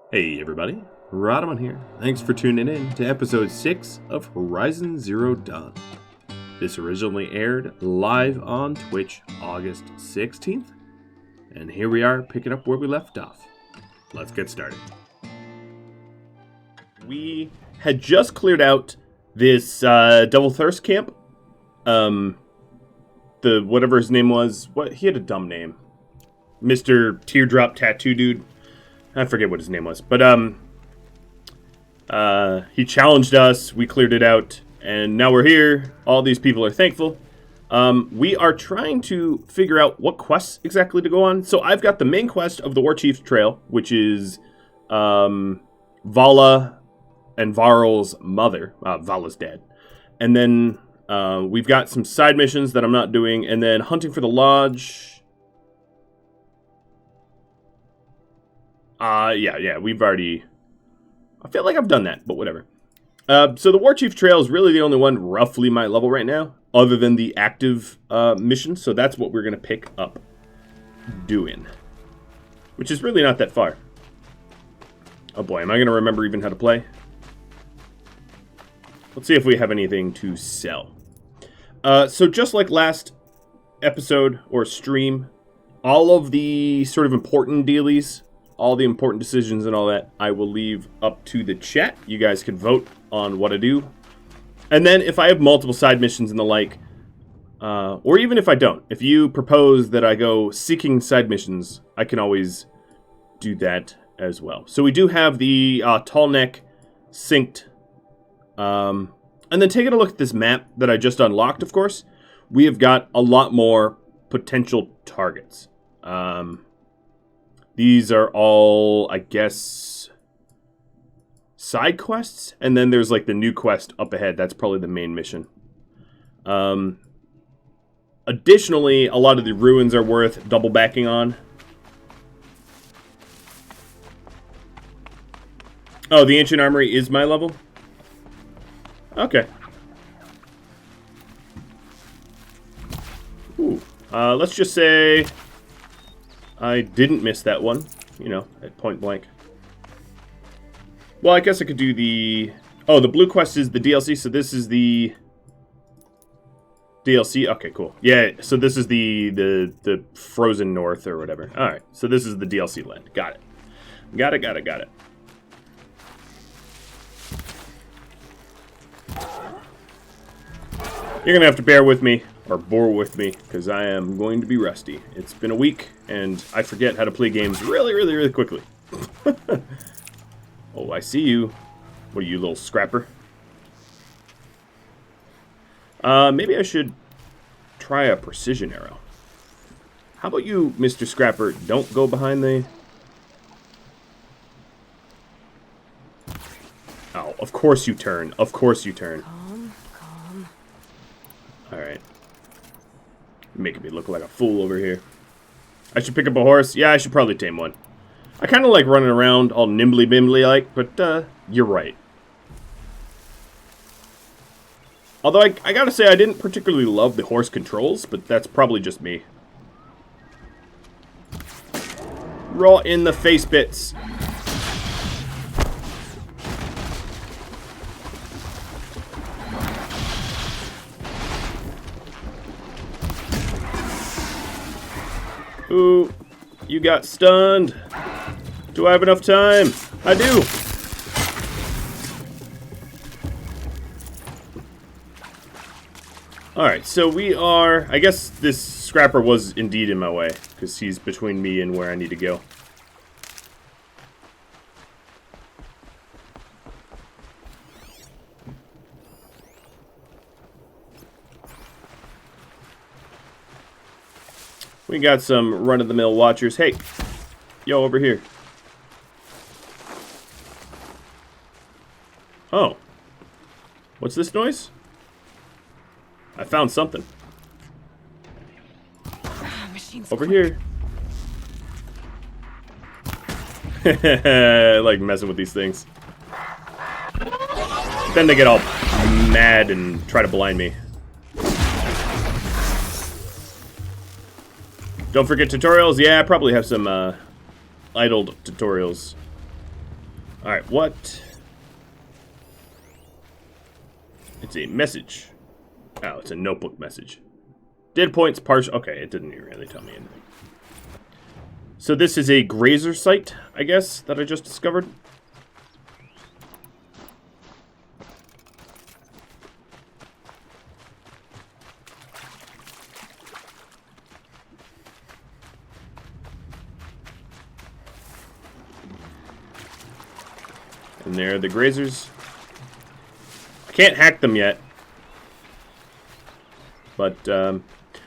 Hey everybody, Rodman here. Thanks for tuning in to episode 6 of Horizon Zero Dawn. This originally aired live on Twitch August 16th, and here we are picking up where we left off. Let's get started. We had just cleared out this Double Thirst camp. The whatever his name was, he had a dumb name. Mr. Teardrop Tattoo Dude. I forget what his name was, but he challenged us, we cleared it out, and now we're here. All these people are thankful. We are trying to figure out what quests exactly to go on. So I've got the main quest of the Warchief Trail, which is Vala and Varl's mother. Vala's dead. And then we've got some side missions that I'm not doing, and then hunting for the lodge. Yeah, we've already... I feel like I've done that, but whatever. So the Warchief Trail is really the only one roughly my level right now, other than the active mission, so that's what we're going to pick up doing. Which is really not that far. Oh boy, am I going to remember even how to play? Let's see if we have anything to sell. So just like last episode or stream, all of the sort of important dealies, all the important decisions and all that, I will leave up to the chat. You guys can vote on what I do. And then if I have multiple side missions and the like, or even if I don't, if you propose that I go seeking side missions, I can always do that as well. So we do have the tall neck synced. And then taking a look at this map that I just unlocked, of course, we have got a lot more potential targets. These are all, I guess, side quests. And then there's like the new quest up ahead. That's probably the main mission. Additionally, a lot of the ruins are worth double backing on. Oh, the ancient armory is my level? Okay. Ooh. Let's just say... I didn't miss that one, you know, at point blank. Well, I guess I could do the... Oh, the blue quest is the DLC, so this is the... DLC? Okay, cool. Yeah, so this is the Frozen North or whatever. Alright, so this is the DLC land. Got it. Got it. You're going to have to bear with me, or bore with me, because I am going to be rusty. It's been a week, and I forget how to play games really quickly. Oh, I see you. What are you, little scrapper? Maybe I should try a precision arrow. How about you, Mr. Scrapper, don't go behind the... Oh, of course you turn. Of course you turn. Calm. Alright. Making me look like a fool over here. I should pick up a horse. Yeah, I should probably tame one. I kind of like running around all nimbly-bimbly like, but you're right. Although I gotta say I didn't particularly love the horse controls, but that's probably just me. Raw in the face bits. Ooh, you got stunned. Do I have enough time? I do. Alright, so we are... I guess this scrapper was indeed in my way, because he's between me and where I need to go. We got some run-of-the-mill watchers. Hey, yo, over here. Oh. What's this noise? I found something. Over here. I like messing with these things. Then they get all mad and try to blind me. Don't forget tutorials. Yeah, I probably have some idled tutorials. Alright, what? It's a message. Oh, it's a notebook message. Data points, partial. Okay, it didn't really tell me anything. So this is a grazer site, I guess, that I just discovered. And there are the grazers. I can't hack them yet. But,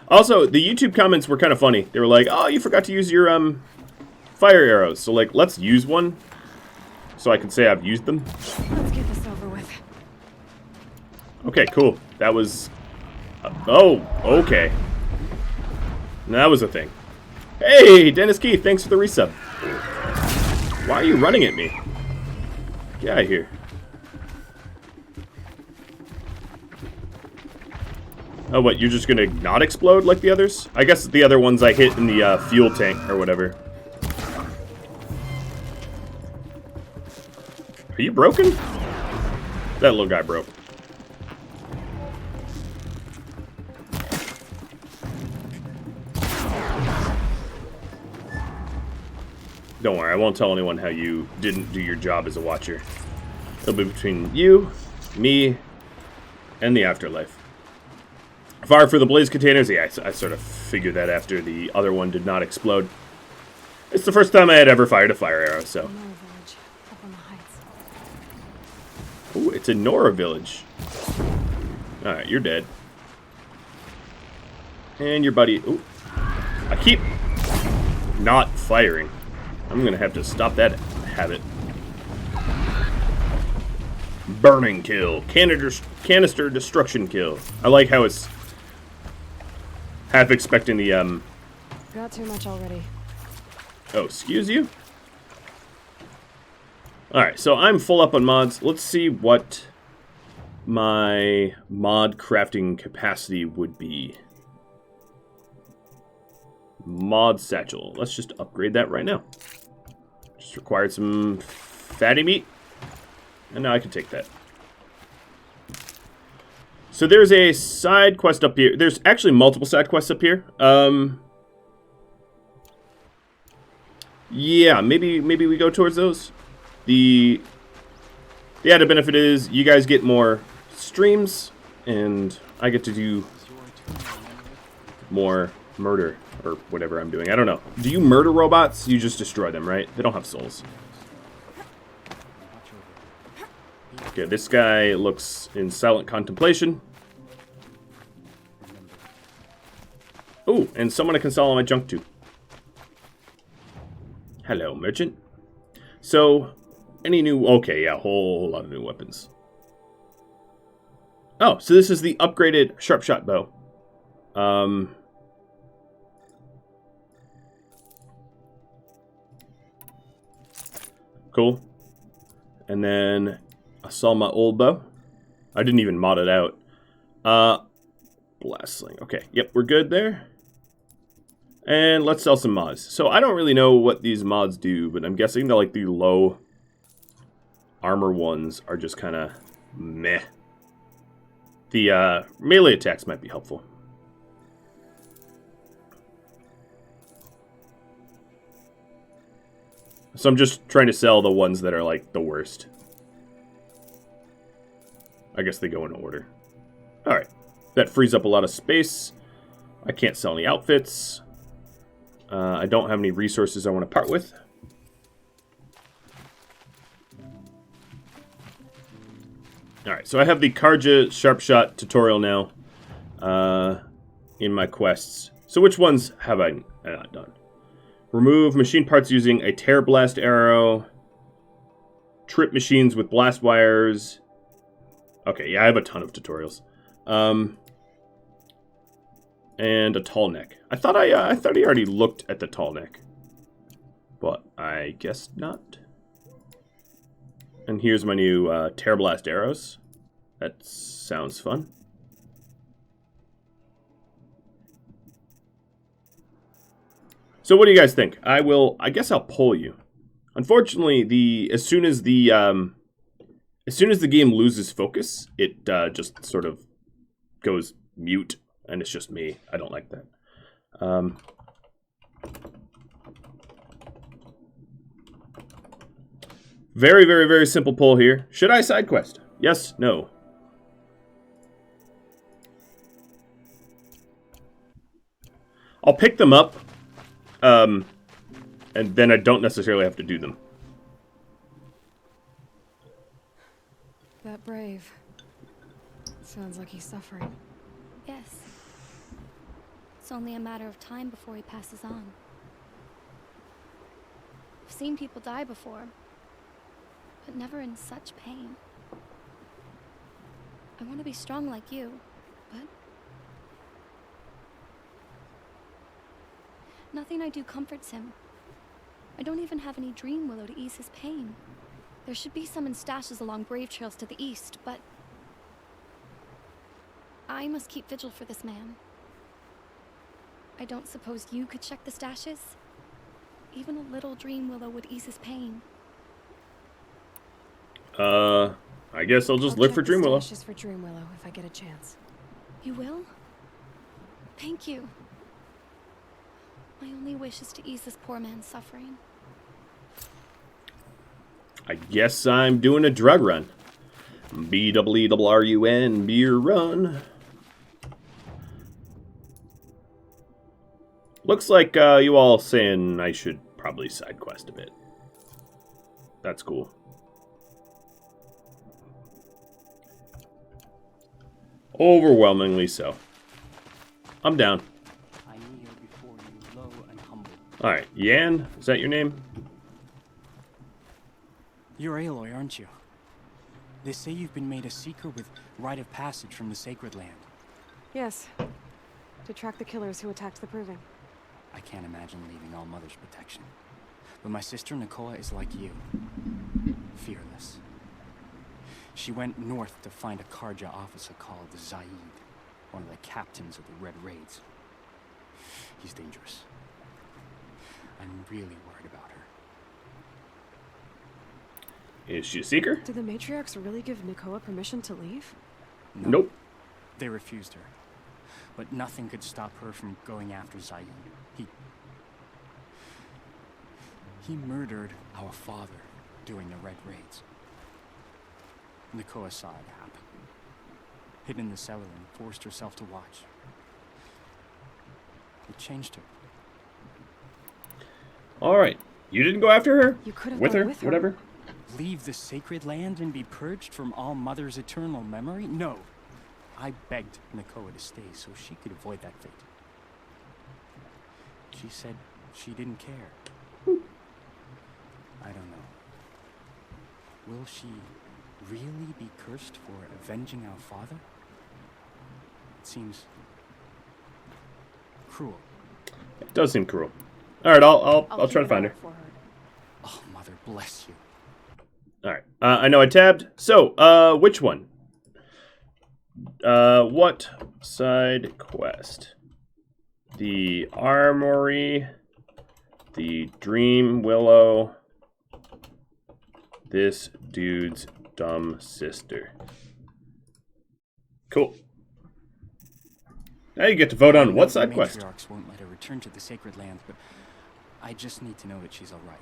also, the YouTube comments were kind of funny. They were like, oh, you forgot to use your, fire arrows. So, like, let's use one. So I can say I've used them. Let's get this over with. Okay, cool. That was... oh, okay. That was a thing. Hey, Dennis Keith, thanks for the resub. Why are you running at me? Get out of here. Oh, what, you're just gonna not explode like the others? I guess the other ones I hit in the fuel tank or whatever. Are you broken? That little guy broke. Don't worry, I won't tell anyone how you didn't do your job as a watcher. It'll be between you, me, and the afterlife. Fire for the blaze containers. Yeah, I sort of figured that after the other one did not explode. It's the first time I had ever fired a fire arrow, so. Village, up on the heights. Ooh, it's a Nora village. Alright, you're dead. And your buddy. Ooh. I keep not firing. I'm gonna have to stop that habit. Burning kill. Canister destruction kill. I like how it's half expecting the, Got too much already. oh, excuse you? Alright, so I'm full up on mods. Let's see what my mod crafting capacity would be. Mod satchel. Let's just upgrade that right now. Just required some fatty meat. And now I can take that. So there's a side quest up here. There's actually multiple side quests up here. Yeah, maybe we go towards those. The added benefit is you guys get more streams, and I get to do more murder, or whatever I'm doing. I don't know. Do you murder robots? You just destroy them, right? They don't have souls. Okay, this guy looks in silent contemplation. Oh, and someone I can sell all my junk to. Hello, merchant. So, any new... okay, yeah, a whole lot of new weapons. Oh, so this is the upgraded sharp shot bow. Cool. And then I saw my old bow. I didn't even mod it out. Blast sling. Okay, yep, we're good there. And let's sell some mods. So I don't really know what these mods do, but I'm guessing that like the low armor ones are just kind of meh. The melee attacks might be helpful. So I'm just trying to sell the ones that are like the worst. I guess they go in order. Alright. That frees up a lot of space. I can't sell any outfits. I don't have any resources I want to part with. Alright, so I have the Karja Sharp Shot tutorial now in my quests. So which ones have I not done? Remove machine parts using a tear blast arrow. Trip machines with blast wires. Okay, yeah, I have a ton of tutorials. And a tall neck. I thought I already looked at the tall neck, but I guess not. And here's my new tear blast arrows. That sounds fun. So what do you guys think? I guess I'll poll you. Unfortunately, as soon as the game loses focus, it just sort of goes mute, and it's just me. I don't like that. Very, very, very simple poll here. Should I side quest? Yes, no. I'll pick them up, and then I don't necessarily have to do them. That brave. Sounds like he's suffering. Yes. It's only a matter of time before he passes on. I've seen people die before, but never in such pain. I want to be strong like you, but nothing I do comforts him. I don't even have any dream willow to ease his pain. There should be some in stashes along brave trails to the east, but I must keep vigil for this man. I don't suppose you could check the stashes? Even a little dream willow would ease his pain. I guess I'll just look for Dream Willow. Stashes for Dream Willow if I get a chance. You will? Thank you. My only wish is to ease this poor man's suffering. I guess I'm doing a drug run. BEERUN, beer run. Looks like you all saying I should probably side quest a bit. That's cool. Overwhelmingly so. I'm down. I kneel before you, low and humble. Alright, Yan, is that your name? You're Aloy, aren't you? They say you've been made a seeker with rite of passage from the sacred land. Yes. To track the killers who attacked the Proving. I can't imagine leaving all Mother's protection. But my sister Nakoa is like you. Fearless. She went north to find a Karja officer called Zaid, one of the captains of the Red Raids. He's dangerous. I'm really worried about her. Is she a seeker? Did the matriarchs really give Nakoa permission to leave? No, Nope. They refused her. But nothing could stop her from going after Zaid. He murdered our father during the Red Raids. Nakoa saw it happen. Hid in the cellar and forced herself to watch. It changed her. Alright. You didn't go after her? You could have With gone her? with her. Whatever. Leave the sacred land and be purged from all Mother's eternal memory? No. I begged Nakoa to stay so she could avoid that fate. She said she didn't care. I don't know. Will she really be cursed for avenging our father? It seems cruel. It does seem cruel. Alright, I'll try to keep find an eye her. out for her. Oh, Mother bless you. Alright. I know I tabbed. So, which one? What side quest? The armory, the Dream Willow, this dude's dumb sister. Cool. Now you get to vote on what side quest. The matriarchs won't let her return to the sacred land, but I just need to know that she's all right.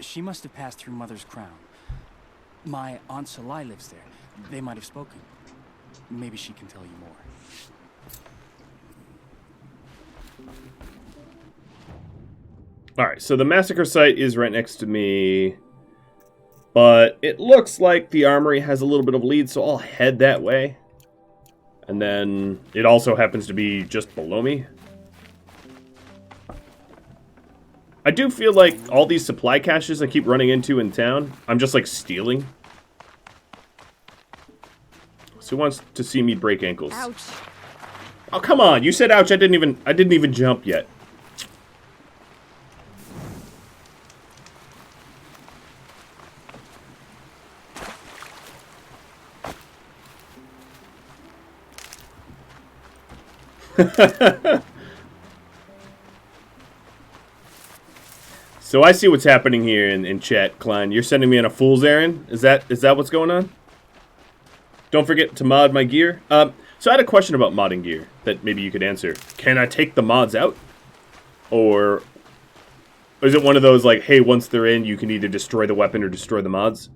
She must have passed through Mother's crown. My Aunt Salai lives there. They might have spoken. Maybe she can tell you more. Alright, so the massacre site is right next to me. But it looks like the armory has a little bit of lead, so I'll head that way. And then it also happens to be just below me. I do feel like all these supply caches I keep running into in town, I'm just like stealing. So who wants to see me break ankles? Ouch. Oh, come on. You said ouch. I didn't even jump yet. So I see what's happening here in chat, Klein. You're sending me on a fool's errand? Is that what's going on? Don't forget to mod my gear. So I had a question about modding gear that maybe you could answer. Can I take the mods out? Or is it one of those like, hey, once they're in, you can either destroy the weapon or destroy the mods?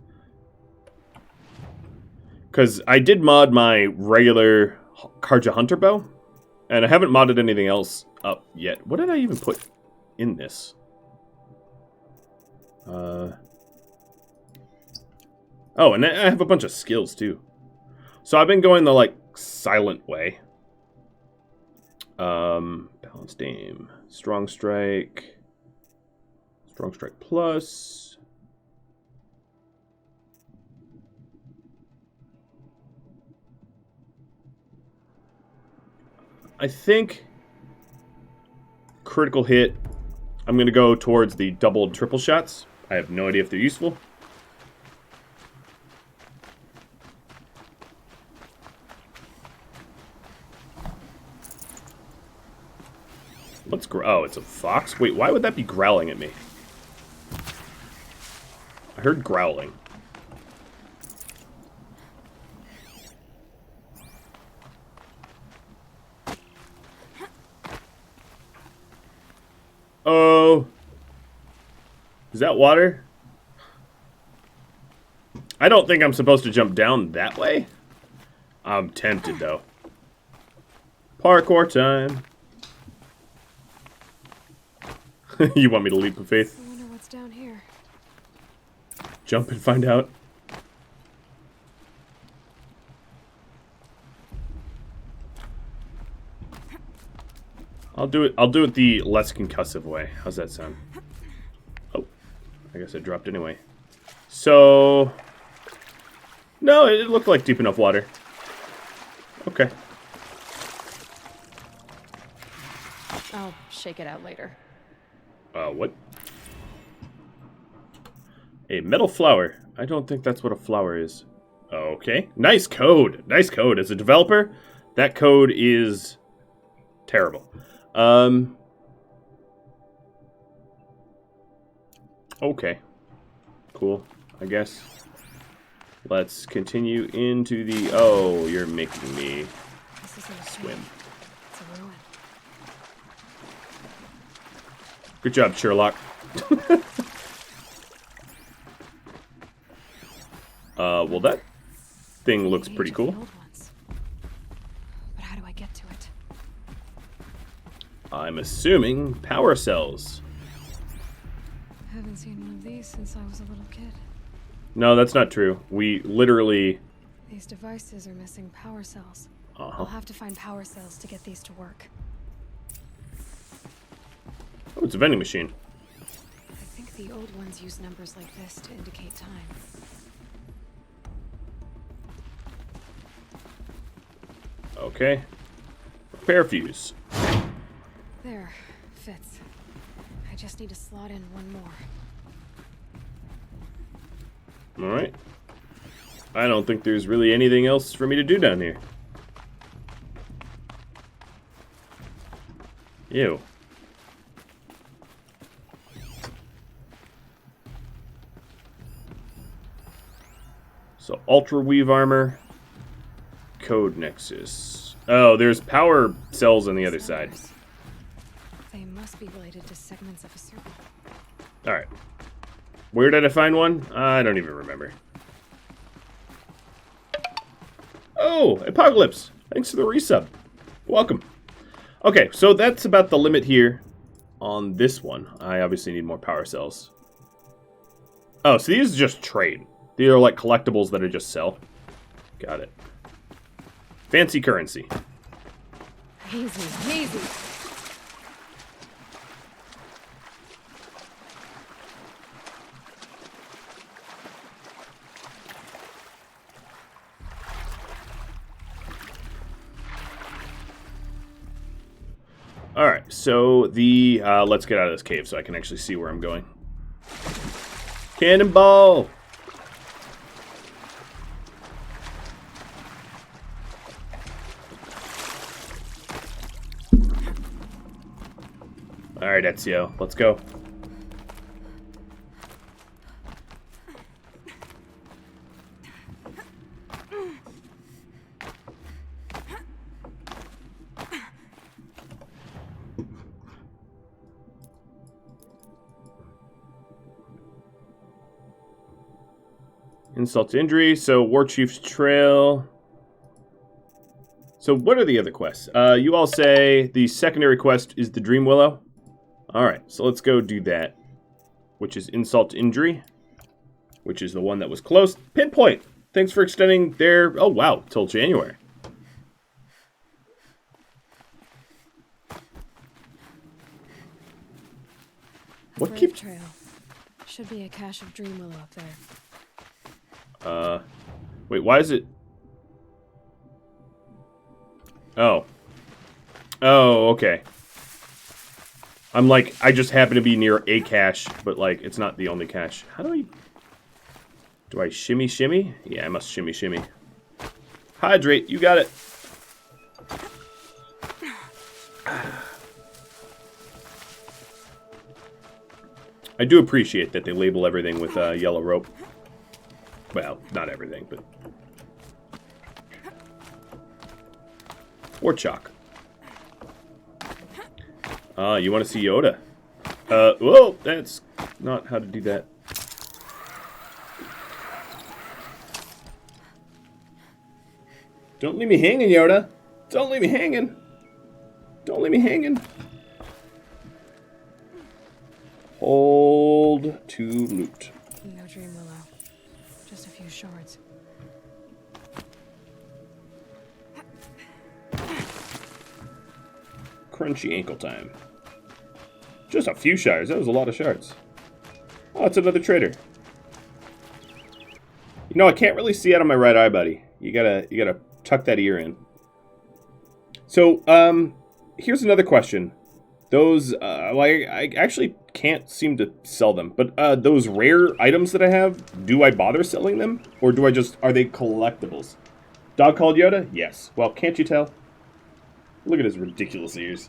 Because I did mod my regular Karja Hunter bow, and I haven't modded anything else up yet. What did I even put in this? Oh, and I have a bunch of skills, too. So I've been going the, like, silent way. Balanced aim. Strong strike. Strong strike plus. I think critical hit. I'm going to go towards the double and triple shots. I have no idea if they're useful. What's oh, it's a fox? Wait, why would that be growling at me? I heard growling. Oh. Is that water? I don't think I'm supposed to jump down that way. I'm tempted, though. Parkour time. You want me to leap of faith? I wonder what's down here. Jump and find out. I'll do it the less concussive way. How's that sound? Oh, I guess I dropped anyway. So, no, it looked like deep enough water. Okay. I'll shake it out later. What? A metal flower. I don't think that's what a flower is. Okay. Nice code. Nice code. As a developer, that code is terrible. Okay. Cool, I guess. Let's continue into the... Oh, you're making me This isn't a swim. It's a ruin. Good job, Sherlock. Well, that thing looks The pretty age of cool. the old ones. But how do I get to it? I'm assuming power cells. I haven't seen one of these since I was a little kid. No, that's not true. We literally... These devices are missing power cells. Uh-huh. I'll have to find power cells to get these to work. Oh, it's a vending machine. I think the old ones use numbers like this to indicate time. Okay. Repair fuse. There. Fits. I just need to slot in one more. Alright. I don't think there's really anything else for me to do down here. Ew. So, Ultra Weave Armor. Code Nexus. Oh, there's power cells on the other side. Numbers. They must be related to segments of a circle. Alright. Where did I find one? I don't even remember. Oh, Apocalypse. Thanks for the resub. Welcome. Okay, so that's about the limit here on this one. I obviously need more power cells. Oh, so these just trade. These are like collectibles that I just sell. Got it. Fancy currency. Easy, easy. Alright, so the... let's get out of this cave so I can actually see where I'm going. Cannonball! Alright, Ezio, let's go. Insult to injury. So Warchief's trail. So what are the other quests? You all say the secondary quest is the Dream Willow. Alright, so let's go do that. Which is insult to injury. Which is the one that was close. Pinpoint! Thanks for extending their... Oh, wow. Till January. What Brave keeps... trail. Should be a cache of Dream Willow up there. Wait, why is it... Oh. Oh, okay. I'm like, I just happen to be near a cache, but like, it's not the only cache. How do I... Do I shimmy shimmy? Yeah, I must shimmy shimmy. Hydrate, you got it. I do appreciate that they label everything with yellow rope. Well, not everything, but... Or chalk. You want to see Yoda? Whoa, that's not how to do that. Don't leave me hanging, Yoda. Don't leave me hanging. Don't leave me hanging. Hold to loot. No Dream Willow. Just a few shards. Crunchy ankle time. Just a few shards. That was a lot of shards. Oh, it's another trader. You know, I can't really see out of my right eye, buddy. You gotta tuck that ear in. So, here's another question. Those, well, I actually can't seem to sell them, but those rare items that I have, do I bother selling them? Or do I just, are they collectibles? Dog called Yoda? Yes. Well, can't you tell? Look at his ridiculous ears.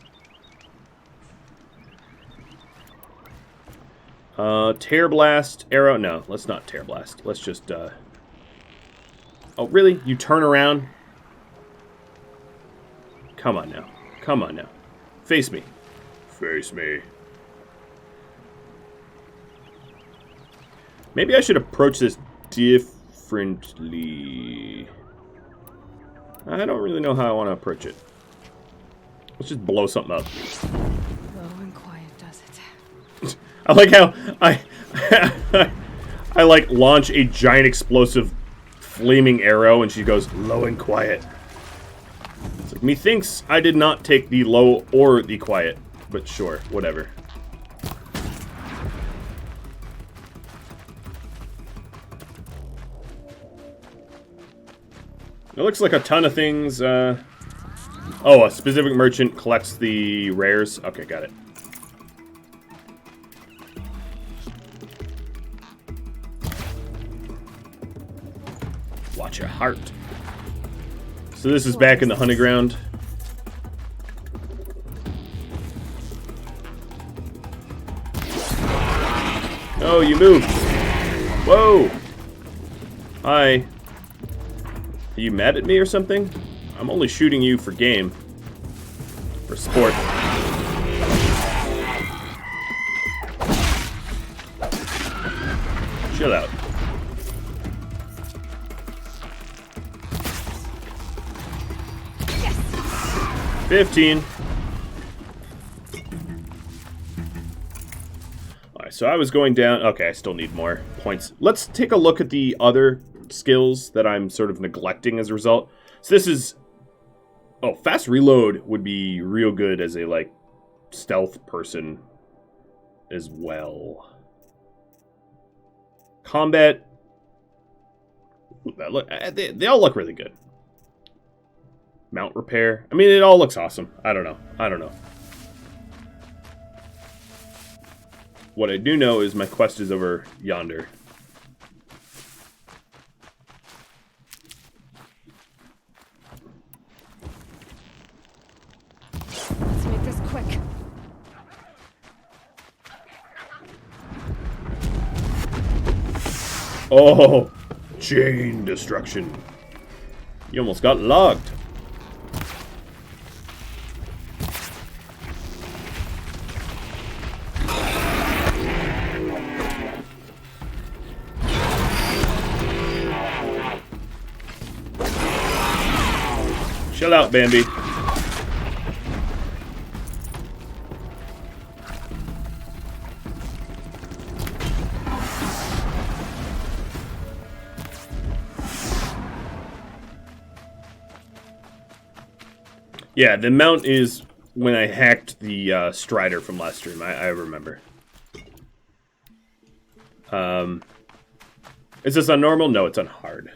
Tear Blast, arrow. No, let's not Tear Blast. Let's just, Oh, really? You turn around? Come on now. Come on now. Face me. Face me. Maybe I should approach this differently. I don't really know how I want to approach it. Let's just blow something up. Low and quiet does it. I like how I like launch a giant explosive flaming arrow and she goes low and quiet. It's like, methinks I did not take the low or the quiet, but sure, whatever. It looks like a ton of things. Oh, a specific merchant collects the rares. Okay, got it. Watch your heart. So this is back in the hunting ground. Oh, you moved. Whoa. Hi. Are you mad at me or something? I'm only shooting you for game. For sport. Chill out. Yes. 15. Alright, so I was going down. Okay, I still need more points. Let's take a look at the other skills that I'm sort of neglecting as a result. So this is... Oh, fast reload would be real good as a, like, stealth person as well. Combat. Ooh, that look, they all look really good. Mount repair. I mean, it all looks awesome. I don't know. I don't know. What I do know is my quest is over yonder. Let's make this quick. Oh, chain destruction. You almost got logged. Chill out, Bambi. Yeah, the mount is when I hacked the Strider from last stream. I remember. Is this on normal? No, it's on hard.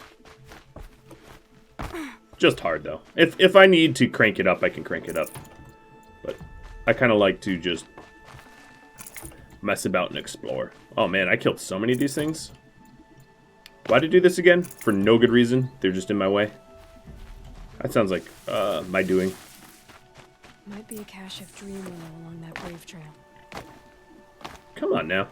Just hard, though. If I need to crank it up, I can crank it up. But I kind of like to just mess about and explore. Oh, man, I killed so many of these things. Why'd I do this again? For no good reason. They're just in my way. That sounds like my doing. Might be a cache of dream ammo along that wave trail. Come on now.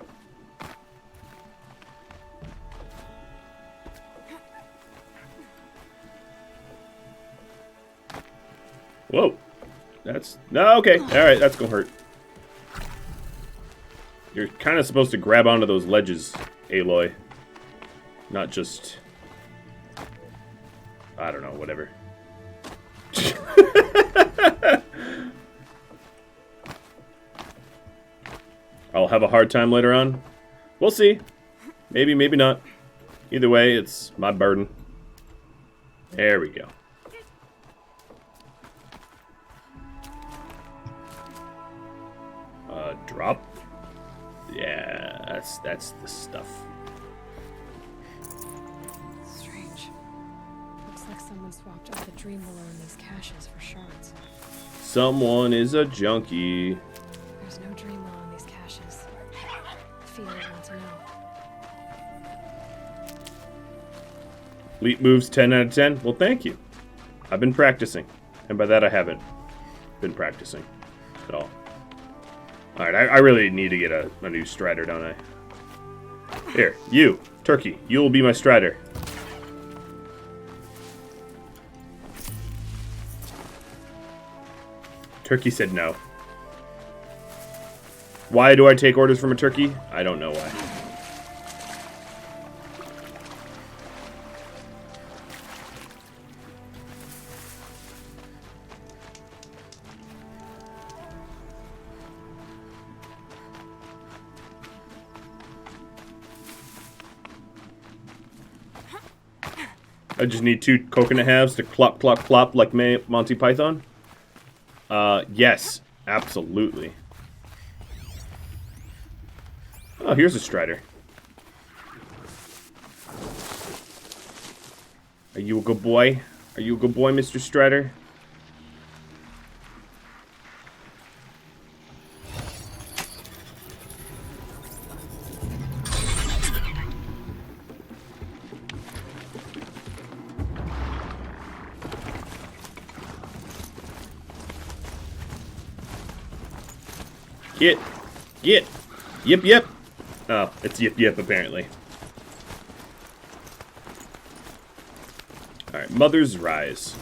Whoa. That's... No, okay. Alright, that's gonna hurt. You're kind of supposed to grab onto those ledges, Aloy. Not just... I don't know, whatever. I'll have a hard time later on. We'll see. Maybe, maybe not. Either way, it's my burden. There we go. Drop. Yeah, that's the stuff. Strange. Looks like someone swapped out the dream willow in these caches for shards. Someone is a junkie. There's no dream willow in these caches. Feel I want to know. Leap moves 10 out of 10. Well, thank you. I've been practicing. And by that, I haven't been practicing at all. Alright, I really need to get a new Strider, don't I? Here, you, Turkey. You will be my Strider. Turkey said no. Why do I take orders from a turkey? I don't know why. I just need 2 coconut halves to clop, clop, clop like Monty Python. Yes, absolutely. Oh, here's a Strider. Are you a good boy? Are you a good boy, Mr. Strider? Get. Yip, yip. Oh, it's yip, yip, apparently. Alright, Mother's Rise.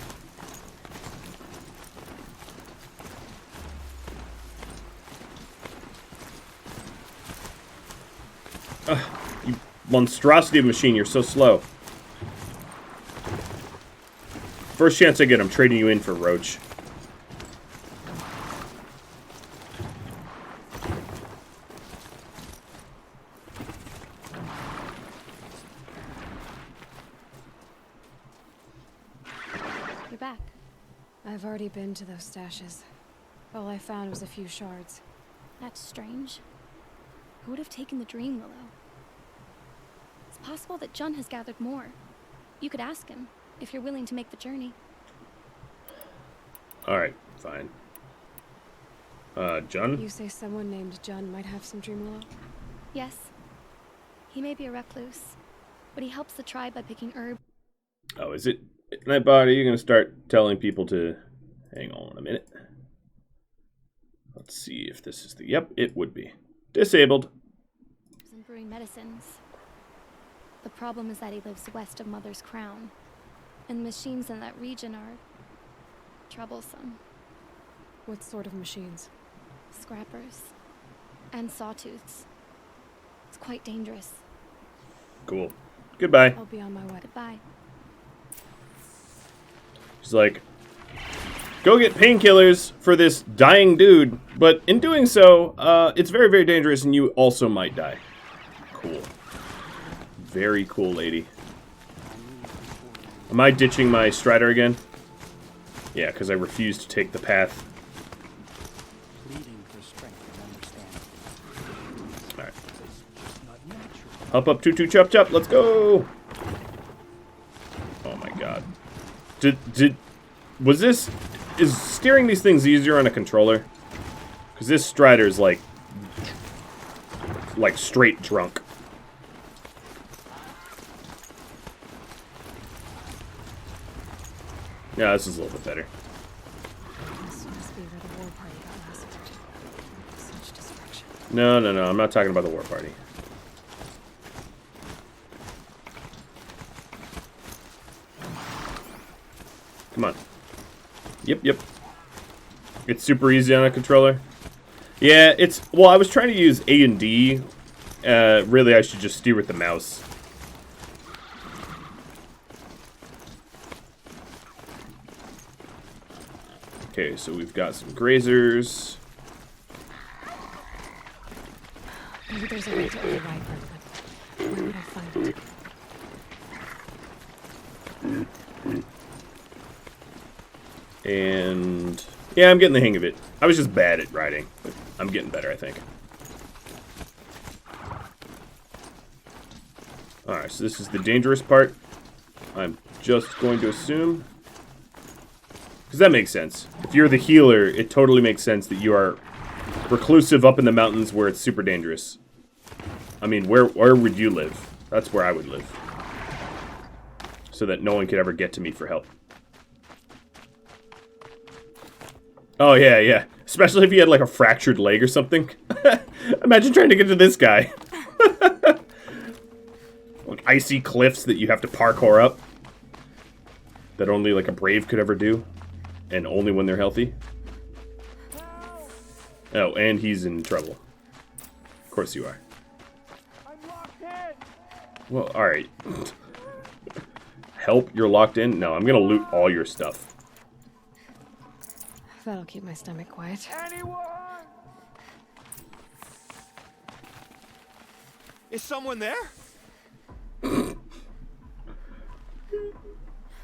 You monstrosity of machine, you're so slow. First chance I get, I'm trading you in for Roach. I've already been to those stashes. All I found was a few shards. That's strange. Who would have taken the dream willow? It's possible that Jun has gathered more. You could ask him, if you're willing to make the journey. Alright, fine. Jun? You say someone named Jun might have some dream willow? Yes. He may be a recluse, but he helps the tribe by picking herbs. Oh, is it? Nightbot, are you going to start telling people to... Hang on a minute. Let's see if this is the... Yep, it would be. Disabled. And brewing medicines. The problem is that he lives west of Mother's Crown, and the machines in that region are troublesome. What sort of machines? Scrappers. And sawtooths. It's quite dangerous. Cool. Goodbye. I'll be on my way. Goodbye. She's like, go get painkillers for this dying dude, but in doing so, it's very, very dangerous, and you also might die. Cool. Very cool, lady. Am I ditching my Strider again? Yeah, because I refuse to take the path. Alright. Up, toot, chop, chop, let's go! Oh my god. Is steering these things easier on a controller? Because this Strider's like straight drunk. Yeah, this is a little bit better. This must be where the war party got massacred. Such destruction. No, I'm not talking about the war party. Come on. Yep. It's super easy on a controller. Yeah, well, I was trying to use A and D. Really, I should just steer with the mouse. Okay, so we've got some grazers. Maybe there's a way to override them, but where would I find it? And yeah, I'm getting the hang of it. I was just bad at riding, but I'm getting better, I think. Alright, so this is the dangerous part. I'm just going to assume. Because that makes sense. If you're the healer, it totally makes sense that you are reclusive up in the mountains where it's super dangerous. I mean, where would you live? That's where I would live. So that no one could ever get to me for help. Oh, yeah. Especially if you had, like, a fractured leg or something. Imagine trying to get to this guy. Like, icy cliffs that you have to parkour up. That only, like, a brave could ever do. And only when they're healthy. Oh, and he's in trouble. Of course you are. I'm locked in. Well, alright. Help, you're locked in? No, I'm gonna loot all your stuff. That'll keep my stomach quiet. Anyone? Is someone there?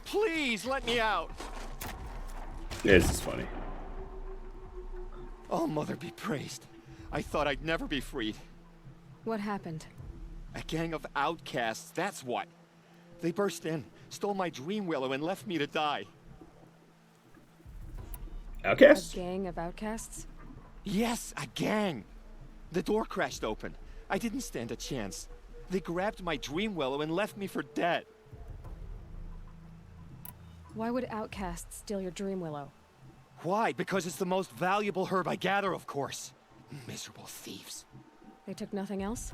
Please let me out. Yeah, this is funny. Oh, Mother be praised. I thought I'd never be freed. What happened? A gang of outcasts, that's what. They burst in, stole my dream willow, and left me to die. Outcasts? A gang of outcasts? Yes, a gang. The door crashed open. I didn't stand a chance. They grabbed my dream willow and left me for dead. Why would outcasts steal your dream willow? Why? Because it's the most valuable herb I gather, of course. Miserable thieves. They took nothing else?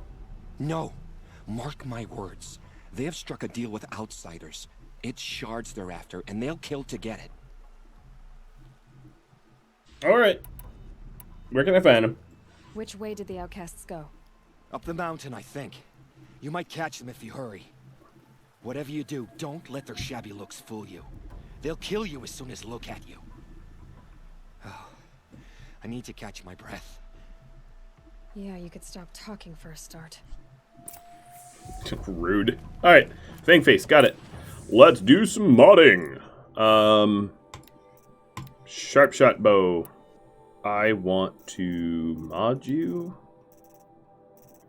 No. Mark my words. They have struck a deal with outsiders. It's shards they're after, and they'll kill to get it. Alright. Where can I find him? Which way did the outcasts go? Up the mountain, I think. You might catch them if you hurry. Whatever you do, don't let their shabby looks fool you. They'll kill you as soon as look at you. Oh, I need to catch my breath. Yeah, you could stop talking for a start. Rude. Alright. Fangface, got it. Let's do some modding. Sharp shot bow. I want to mod you.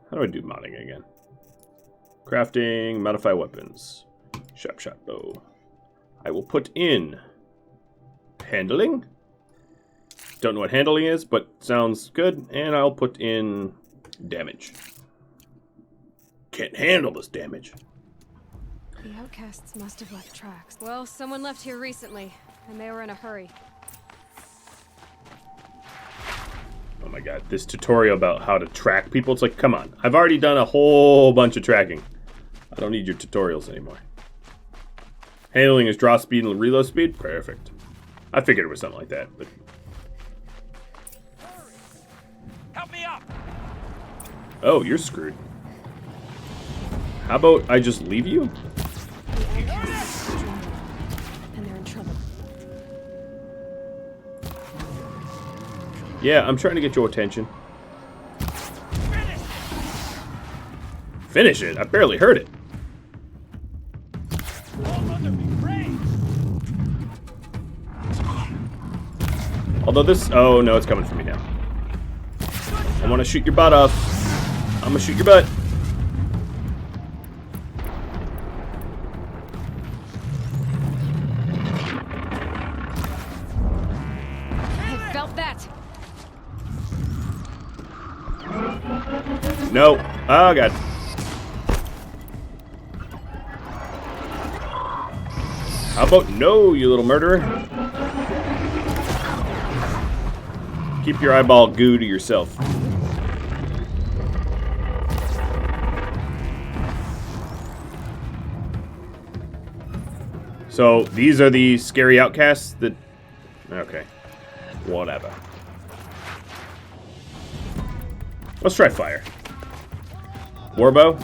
How do I do modding again? Crafting, modify weapons. Sharp shot bow. I will put in handling. Don't know what handling is, but sounds good. And I'll put in damage. Can't handle this damage. The outcasts must have left tracks. Well, someone left here recently, and they were in a hurry. Oh my god, this tutorial about how to track people, it's like, come on. I've already done a whole bunch of tracking. I don't need your tutorials anymore. Handling is draw speed and reload speed? Perfect. I figured it was something like that, but... Help me up! Oh, you're screwed. How about I just leave you? The outcasts have dream willow, and they're in trouble. Yeah, I'm trying to get your attention. Finish it? I barely heard it. Although this... Oh, no, it's coming for me now. I want to shoot your butt off. I'm going to shoot your butt. I felt that. No. Oh, God. How about no, you little murderer? Keep your eyeball goo to yourself. So, these are the scary outcasts that... Okay. Whatever. Let's try fire. Warbow.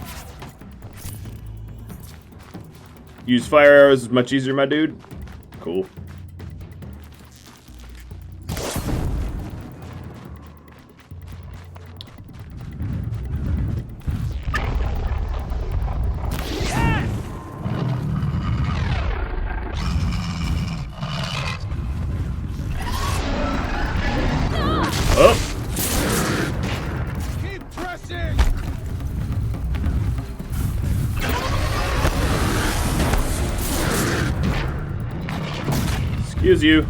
Use fire arrows is much easier, my dude. Cool. Oh! Keep pressing! Excuse you.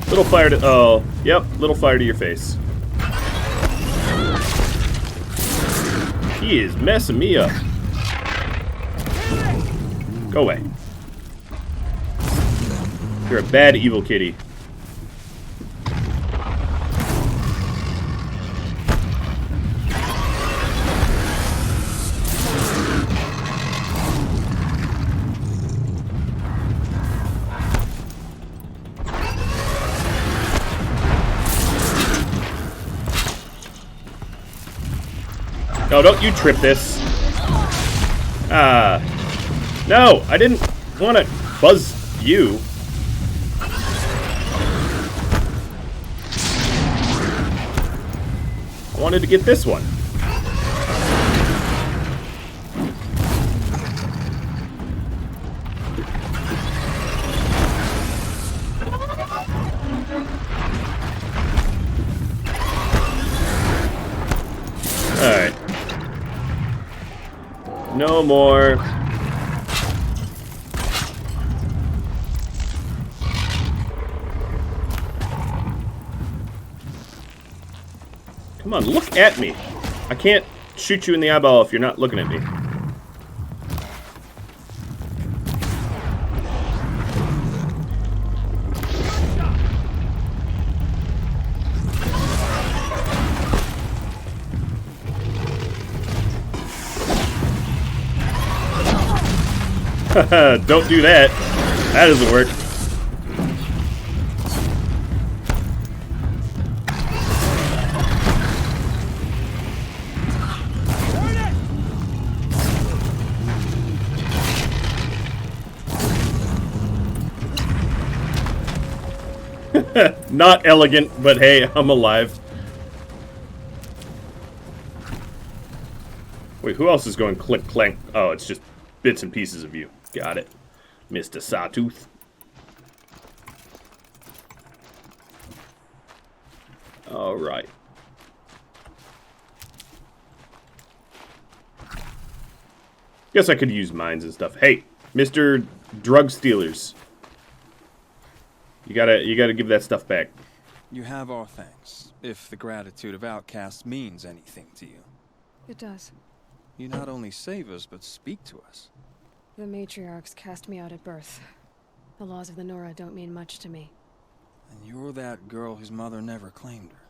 Little fire to... Oh, yep. Little fire to your face. He is messing me up. Go away. You're a bad evil kitty. No, don't you trip this. No, I didn't want to buzz you. I wanted to get this one. Alright. No more. Come on, look at me. I can't shoot you in the eyeball if you're not looking at me. Don't do that. That doesn't work. Not elegant, but hey, I'm alive. Wait, who else is going click clank? Oh, it's just bits and pieces of you. Got it, Mr. Sawtooth. All right. Guess I could use mines and stuff. Hey, Mr. Drug Stealers. You gotta give that stuff back. You have our thanks, if the gratitude of outcasts means anything to you. It does. You not only save us, but speak to us. The matriarchs cast me out at birth. The laws of the Nora don't mean much to me. And you're that girl whose mother never claimed her.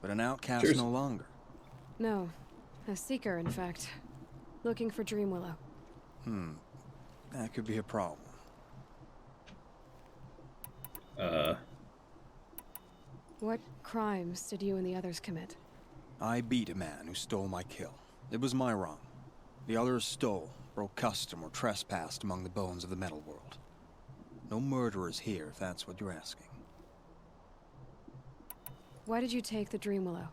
But an outcast Cheers. no longer. No. A seeker, in fact. Looking for Dreamwillow. That could be a problem. What crimes did you and the others commit? I beat a man who stole my kill. It was my wrong. The others stole, broke custom, or trespassed among the bones of the metal world. No murderers here, if that's what you're asking. Why did you take the Dream Willow?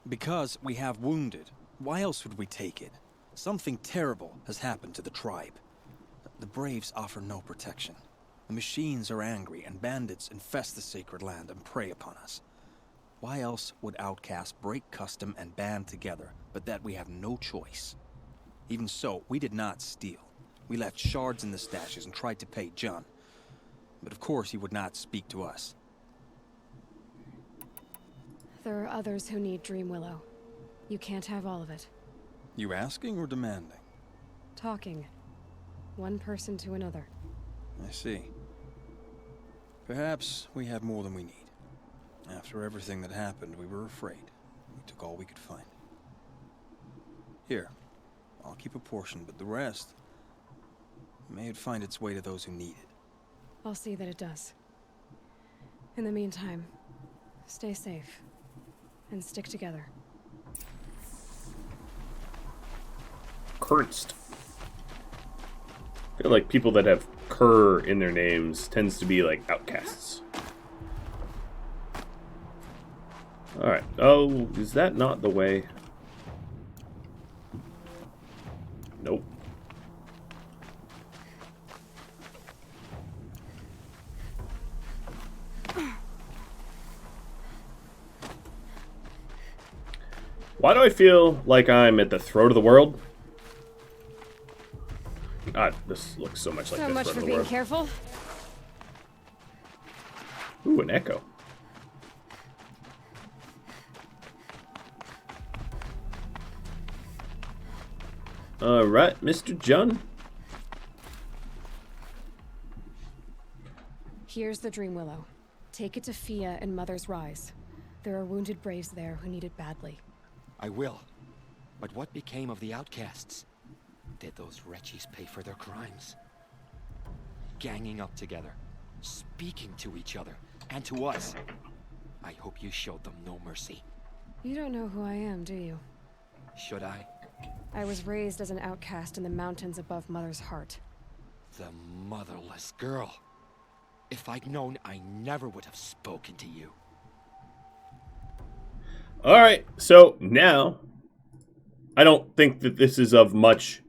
Because we have wounded. Why else would we take it? Something terrible has happened to the tribe. The Braves offer no protection. The machines are angry, and bandits infest the sacred land and prey upon us. Why else would outcasts break custom and band together, but that we have no choice? Even so, we did not steal. We left shards in the stashes and tried to pay John. But of course he would not speak to us. There are others who need Dream Willow. You can't have all of it. You asking or demanding? Talking. One person to another. I see. Perhaps we have more than we need. After everything that happened, we were afraid. We took all we could find. Here, I'll keep a portion, but the rest... may it find its way to those who need it. I'll see that it does. In the meantime, stay safe. And stick together. Kurtst. I feel like people that have Kur in their names tends to be like outcasts. Alright. Oh, is that not the way? Nope. Why do I feel like I'm at the throat of the world? God, this looks so much like So the much throat for of the being world. careful. Ooh, an echo. Alright, Mr. John. Here's the Dream Willow. Take it to Fia and Mother's Rise. There are wounded Braves there who need it badly. I will. But what became of the outcasts? Did those wretches pay for their crimes? Ganging up together, speaking to each other, and to us. I hope you showed them no mercy. You don't know who I am, do you? Should I? I was raised as an outcast in the mountains above Mother's Heart. The motherless girl. If I'd known, I never would have spoken to you. Alright, so now, I don't think that this is of much,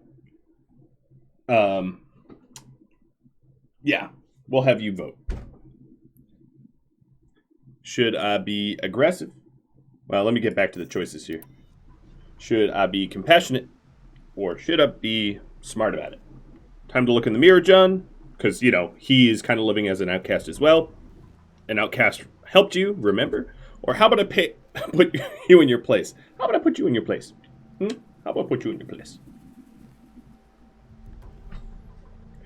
yeah, we'll have you vote. Should I be aggressive? Well, let me get back to the choices here. Should I be compassionate, or should I be smart about it? Time to look in the mirror, John, because, you know, he is kind of living as an outcast as well. An outcast helped you, remember? Or how about I put you in your place? How about I put you in your place? How about I put you in your place?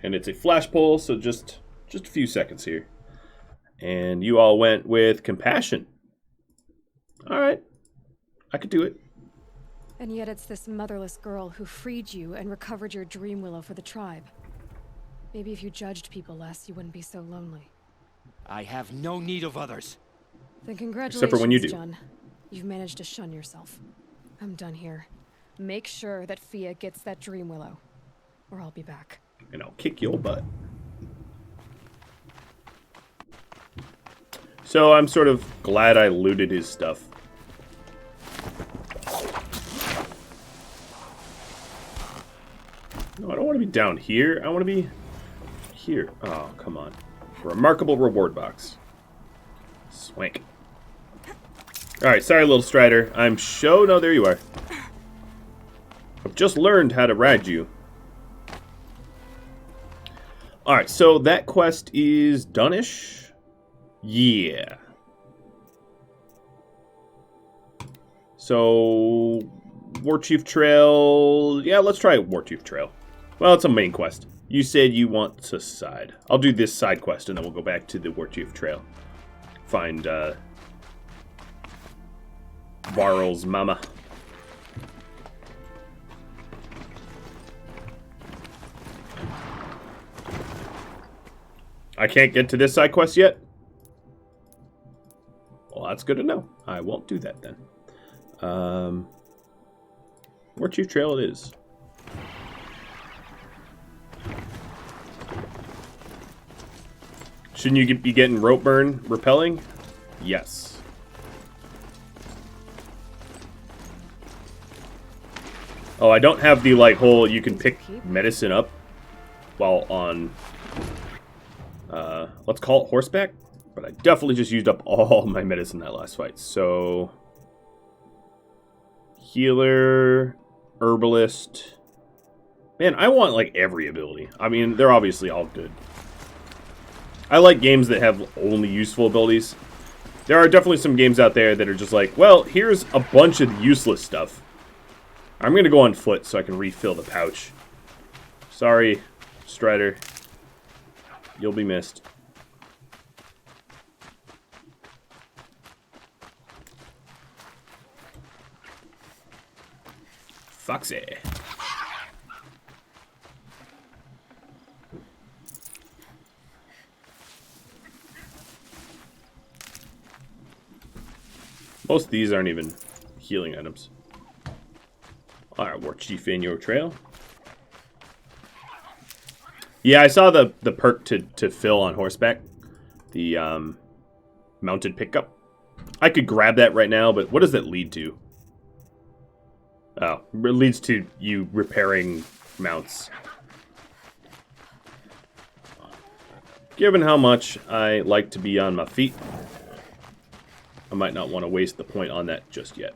And it's a flash poll, so just a few seconds here. And you all went with compassion. All right. I could do it. And yet it's this motherless girl who freed you and recovered your Dream Willow for the tribe. Maybe if you judged people less, you wouldn't be so lonely. I have no need of others. Then congratulations, Except for when you do. John. You've managed to shun yourself. I'm done here. Make sure that Fia gets that Dream Willow, or I'll be back. And I'll kick your butt. So I'm sort of glad I looted his stuff. No, I don't want to be down here. I want to be here. Oh, come on. Remarkable reward box. Swank. Alright, sorry, little Strider. I'm no, there you are. I've just learned how to ride you. Alright, so that quest is done-ish? Yeah. So, Warchief Trail... Yeah, let's try Warchief Trail. Well, it's a main quest. You said you want to side. I'll do this side quest, and then we'll go back to the Warchief Trail. Find, Varl's mama. I can't get to this side quest yet? Well, that's good to know. I won't do that then. Warchief Trail it is. Shouldn't you be getting rope burn repelling? Yes. Oh, I don't have the, like, whole you can pick medicine up while on, let's call it horseback. But I definitely just used up all my medicine that last fight. So, healer, herbalist. Man, I want, like, every ability. I mean, they're obviously all good. I like games that have only useful abilities. There are definitely some games out there that are just like, well, here's a bunch of useless stuff. I'm going to go on foot so I can refill the pouch. Sorry, Strider. You'll be missed. Foxy. Most of these aren't even healing items. Alright, Warchief in your trail. Yeah, I saw the perk to fill on horseback. The mounted pickup. I could grab that right now, but what does that lead to? Oh, it leads to you repairing mounts. Given how much I like to be on my feet, I might not want to waste the point on that just yet.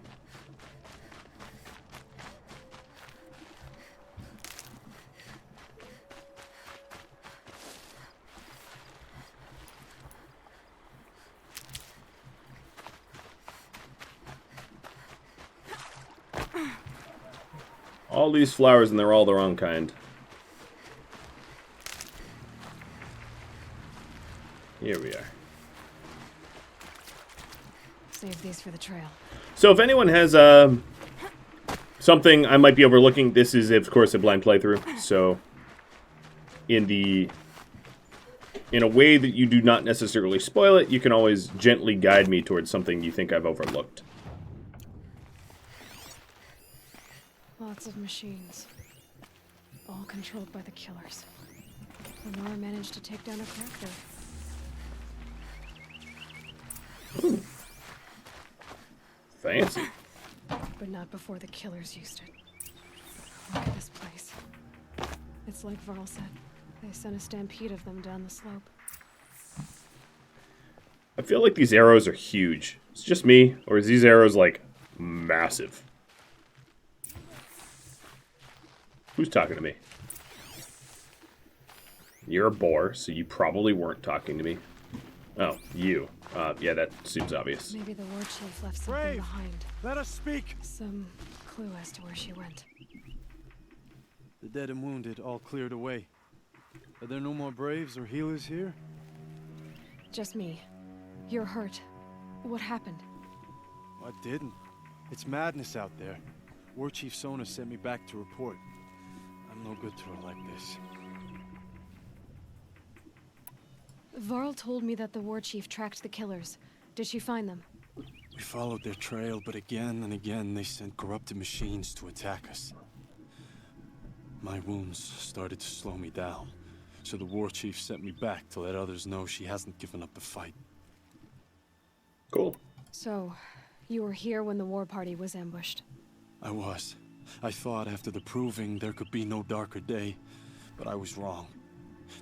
All these flowers, and they're all the wrong kind. Here we are. Save these for the trail. So if anyone has something I might be overlooking, this is, of course, a blind playthrough. So in a way that you do not necessarily spoil it, you can always gently guide me towards something you think I've overlooked. Lots of machines. All controlled by the killers. Lenora managed to take down a character. Ooh. Fancy. But not before the killers used it. Look at this place. It's like Varl said. They sent a stampede of them down the slope. I feel like these arrows are huge. It's just me, or is these arrows, like, massive? Who's talking to me? You're a boar, so you probably weren't talking to me. Oh, you. Yeah, that seems obvious. Maybe the Warchief left something Brave, behind. let us speak. Some clue as to where she went. The dead and wounded all cleared away. Are there no more braves or healers here? Just me. You're hurt. What happened? I didn't. It's madness out there. Warchief Sona sent me back to report. I'm no good to her like this. Varl told me that the Warchief tracked the killers. Did she find them? We followed their trail, but again and again they sent corrupted machines to attack us. My wounds started to slow me down, so the Warchief sent me back to let others know she hasn't given up the fight. Cool. So, you were here when the war party was ambushed? I was. I thought after the proving there could be no darker day, but I was wrong.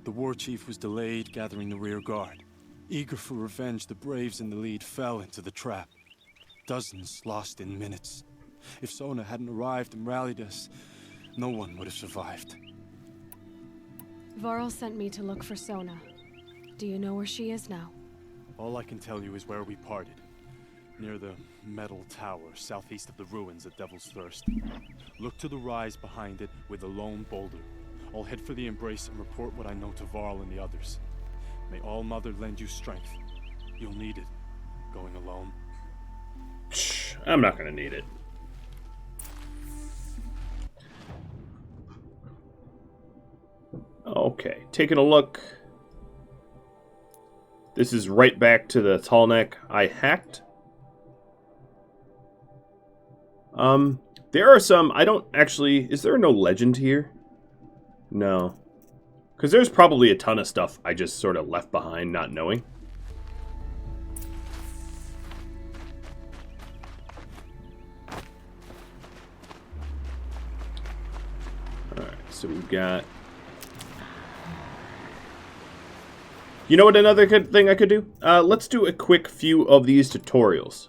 The Warchief was delayed gathering the rear guard. Eager for revenge, the Braves in the lead fell into the trap. Dozens lost in minutes. If Sona hadn't arrived and rallied us, no one would have survived. Varl sent me to look for Sona. Do you know where she is now? All I can tell you is where we parted. Near the metal tower, southeast of the ruins at Devil's Thirst. Look to the rise behind it with a lone boulder. I'll head for the embrace and report what I know to Varl and the others. May All Mother lend you strength. You'll need it, going alone. Shh, I'm not gonna need it. Okay, taking a look. This is right back to the tall neck I hacked. There are some, I don't actually, is there no legend here? No. Because there's probably a ton of stuff I just sort of left behind not knowing. Alright, so we've got... You know what another good thing I could do? Let's do a quick few of these tutorials.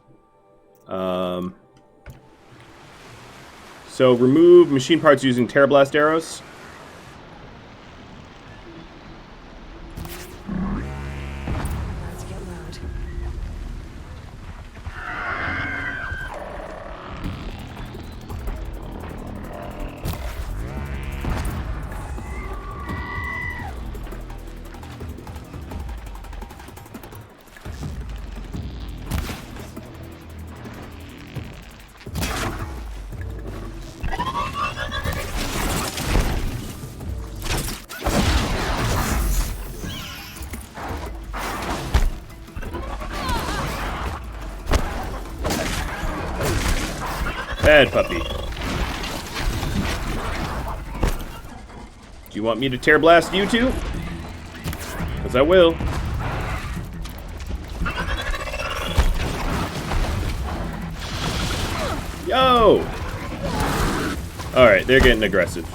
So remove machine parts using Terra Blast arrows. Let's get loud. Bad puppy. Do you want me to Terra Blast you too? Because I will. Yo! Alright, they're getting aggressive.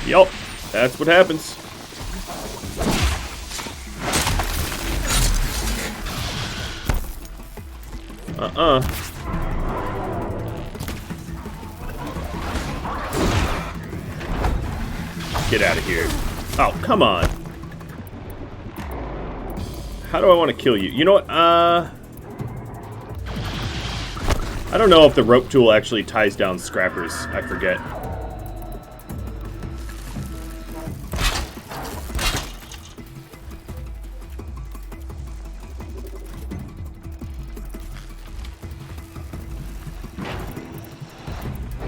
Yup, that's what happens. Get out of here. Oh, come on. How do I want to kill you? You know what? I don't know if the rope tool actually ties down scrappers. I forget.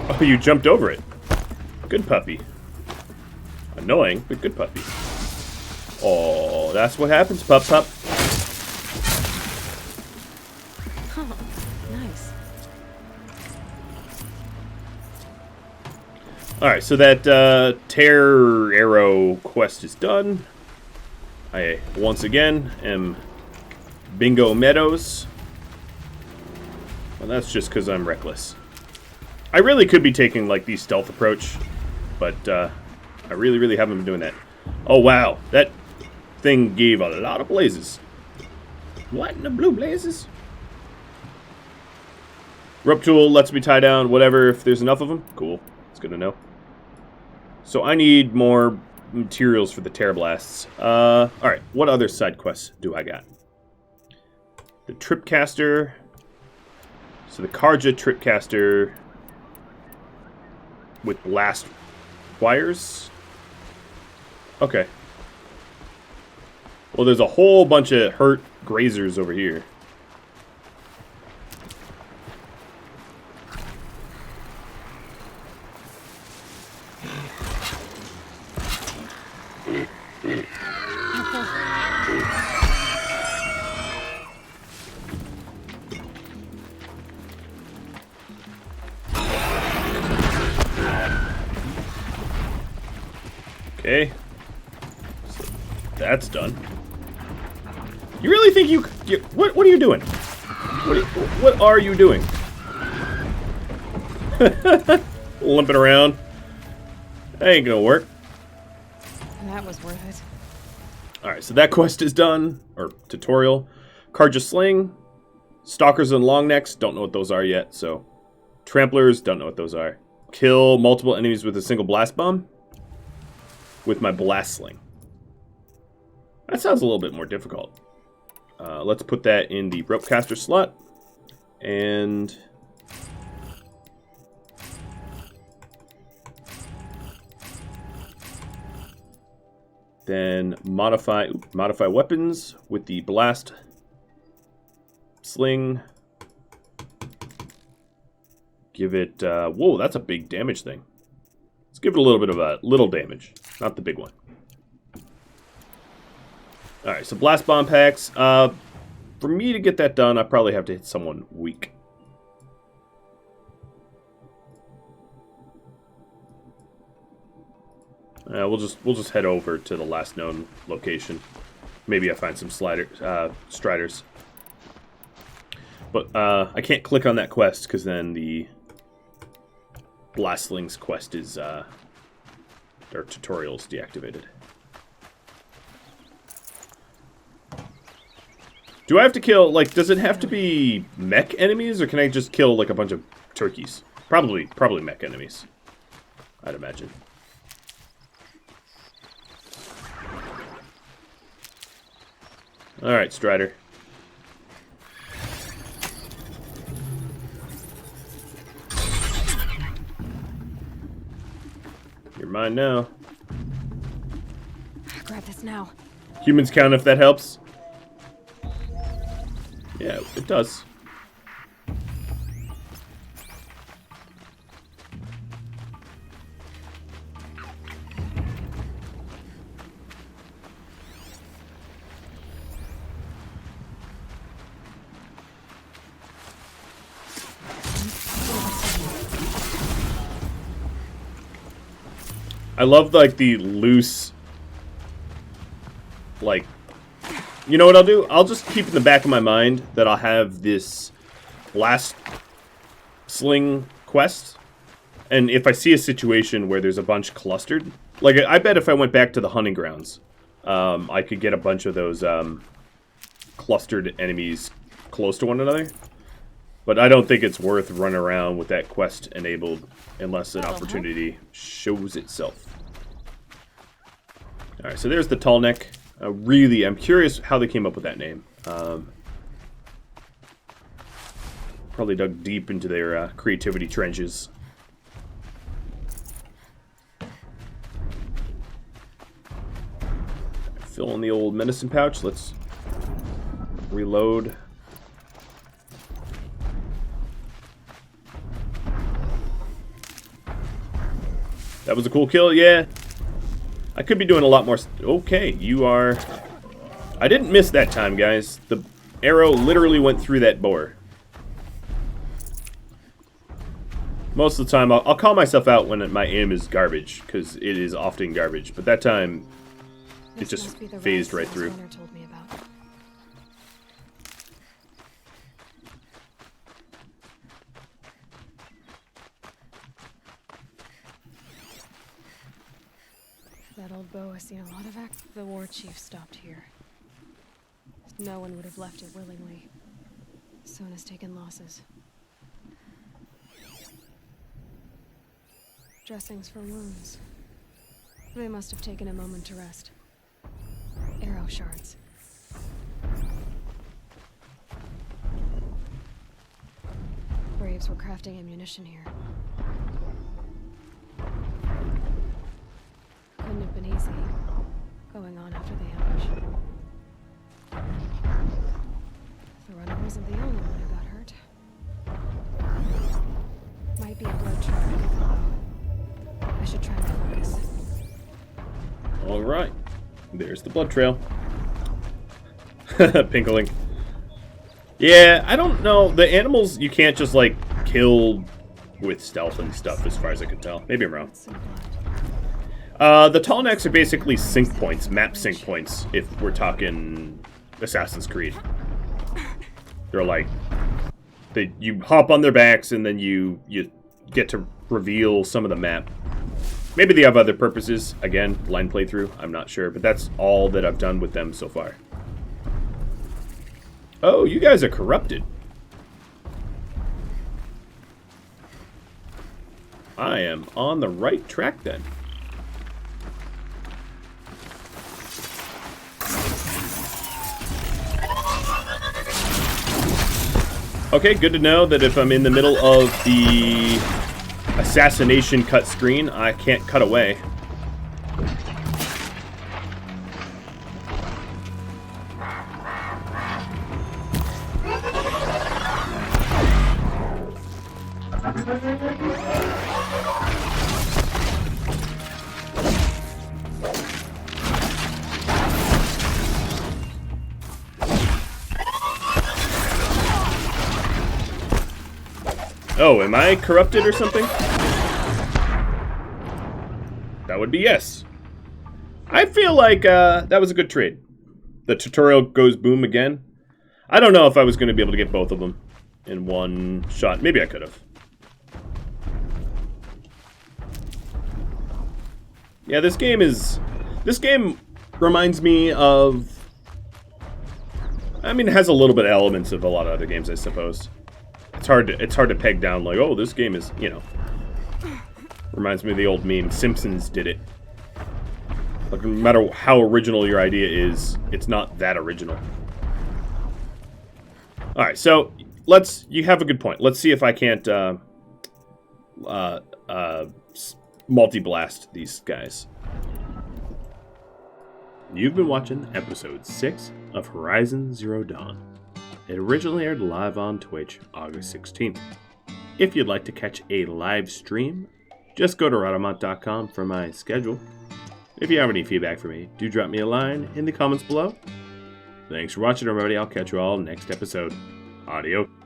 Oh, you jumped over it. Good puppy. Annoying, but good puppy. Oh, that's what happens, pup. Oh, nice. Alright, so that tear arrow quest is done. I, once again, am Bingo Meadows. Well, that's just because I'm reckless. I really could be taking, like, the stealth approach, but I really haven't been doing that. Oh, wow. That thing gave a lot of blazes. What in the blue blazes? Rope tool lets me tie down whatever if there's enough of them. Cool. It's good to know. So I need more materials for the Terra Blasts. Alright, what other side quests do I got? The Tripcaster. So the Karja Tripcaster with blast wires. Okay. Well, there's a whole bunch of hurt grazers over here. Okay. So that's done. You really think you what are you doing? What are you doing? Limping around. That ain't gonna work. That was worth it. Alright, so that quest is done. Or tutorial. Karja Sling. Stalkers and Longnecks. Don't know what those are yet, so. Tramplers. Don't know what those are. Kill multiple enemies with a single blast bomb. With my blast sling. That sounds a little bit more difficult. Let's put that in the rope caster slot. And then modify weapons with the blast sling. Give it whoa, that's a big damage thing. Let's give it a little bit of a little damage, not the big one. Alright, so blast bomb packs. For me to get that done, I probably have to hit someone weak. We'll just head over to the last known location. Maybe I find some striders. But I can't click on that quest because then the Blastling's quest is their tutorial's deactivated. Do I have to kill, like, does it have to be mech enemies, or can I just kill, like, a bunch of turkeys? Probably mech enemies, I'd imagine. Alright, Strider. You're mine now. Grab this now. Humans count if that helps. Yeah, it does. I love, like, the loose, like, you know what I'll do? I'll just keep in the back of my mind that I'll have this blast sling quest, and if I see a situation where there's a bunch clustered, like, I bet if I went back to the hunting grounds, I could get a bunch of those clustered enemies close to one another. But I don't think it's worth running around with that quest enabled unless an opportunity shows itself. Alright, so there's the tall neck. I'm curious how they came up with that name. Probably dug deep into their creativity trenches. Fill in the old medicine pouch. Let's reload. That was a cool kill, yeah. I could be doing a lot more. Okay, you are... I didn't miss that time, guys. The arrow literally went through that boar. Most of the time, I'll call myself out when my aim is garbage, because it is often garbage. But that time, it just phased right through. That old bow has seen a lot of The Warchief stopped here. No one would have left it willingly. Soon has taken losses. Dressings for wounds. They must have taken a moment to rest. Arrow shards. Braves were crafting ammunition here. Couldn't have been easy, going on after the ambush. The runner wasn't the only one who got hurt. Might be a blood trail. I should try to focus. Alright. There's the blood trail. Pinkling. Yeah, I don't know. The animals you can't just, like, kill with stealth and stuff, as far as I can tell. Maybe I'm wrong. The tall necks are basically sync points, map sync points, if we're talking Assassin's Creed. They're like, you hop on their backs and then you get to reveal some of the map. Maybe they have other purposes. Again, blind playthrough, I'm not sure, but that's all that I've done with them so far. Oh, you guys are corrupted. I am on the right track then. Okay, good to know that if I'm in the middle of the assassination cut screen, I can't cut away. Oh, am I corrupted or something? That would be yes. I feel like that was a good trade. The tutorial goes boom again. I don't know if I was going to be able to get both of them in one shot. Maybe I could have. Yeah, this game reminds me of... I mean, it has a little bit of elements of a lot of other games, I suppose. It's hard to peg down like, oh, this game is, you know... Reminds me of the old meme, Simpsons did it. Like, no matter how original your idea is, it's not that original. Alright, so, you have a good point. Let's see if I can't, multi-blast these guys. You've been watching episode 6 of Horizon Zero Dawn. It originally aired live on Twitch August 16th. If you'd like to catch a live stream, just go to Radamont.com for my schedule. If you have any feedback for me, do drop me a line in the comments below. Thanks for watching, everybody. I'll catch you all next episode. Adios.